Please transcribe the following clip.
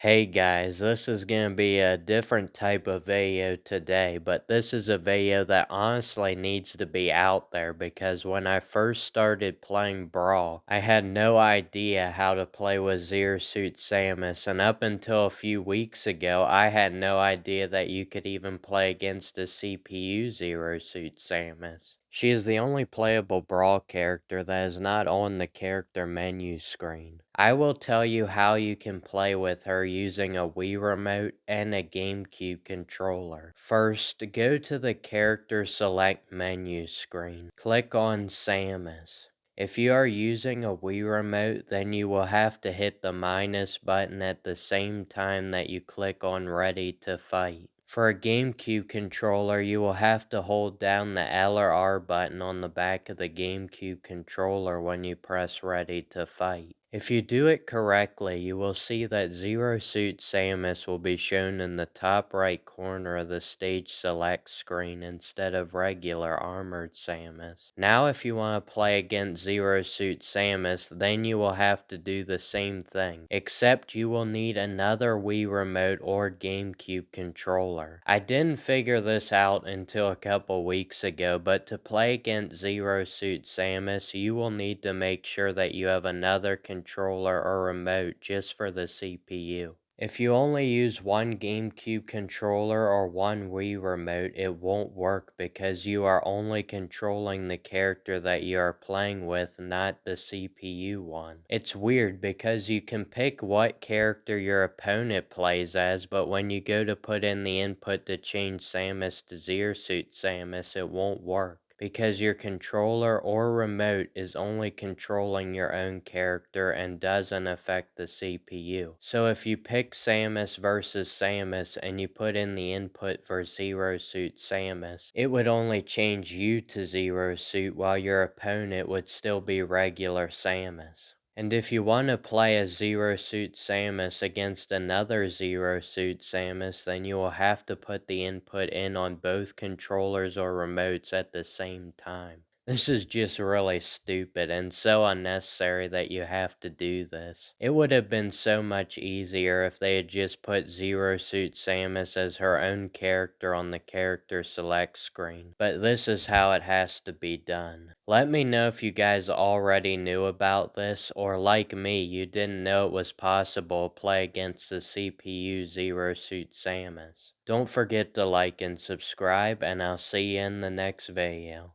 Hey guys, this is gonna be a different type of video today, but this is a video that honestly needs to be out there because when I first started playing Brawl, I had no idea how to play with Suit Samus, and up until a few weeks ago, I had no idea that you could even play against a CPU Suit Samus. She is the only playable Brawl character that is not on the character menu screen. I will tell you how you can play with her using a Wii Remote and a GameCube controller. First, go to the character select menu screen. Click on Samus. If you are using a Wii Remote, then you will have to hit the minus button at the same time that you click on Ready to Fight. For a GameCube controller, you will have to hold down the L or R button on the back of the GameCube controller when you press Ready to Fight. If you do it correctly, you will see that Suit Samus will be shown in the top right corner of the stage select screen instead of regular Armored Samus. Now if you want to play against Suit Samus, then you will have to do the same thing, except you will need another Wii Remote or GameCube controller. I didn't figure this out until a couple weeks ago, but to play against Suit Samus, you will need to make sure that you have another controller or remote just for the CPU. If you only use one GameCube controller or one Wii remote, it won't work because you are only controlling the character that you are playing with, not the CPU one. It's weird because you can pick what character your opponent plays as, but when you go to put in the input to change Samus to Suit Samus, it won't work, because your controller or remote is only controlling your own character and doesn't affect the CPU. So if you pick Samus versus Samus and you put in the input for Suit Samus, it would only change you to Suit while your opponent would still be regular Samus. And if you want to play a Suit Samus against another Suit Samus, then you will have to put the input in on both controllers or remotes at the same time. This is just really stupid and so unnecessary that you have to do this. It would have been so much easier if they had just put Suit Samus as her own character on the character select screen, but this is how it has to be done. Let me know if you guys already knew about this, or like me, you didn't know it was possible to play against the CPU Suit Samus. Don't forget to like and subscribe, and I'll see you in the next video.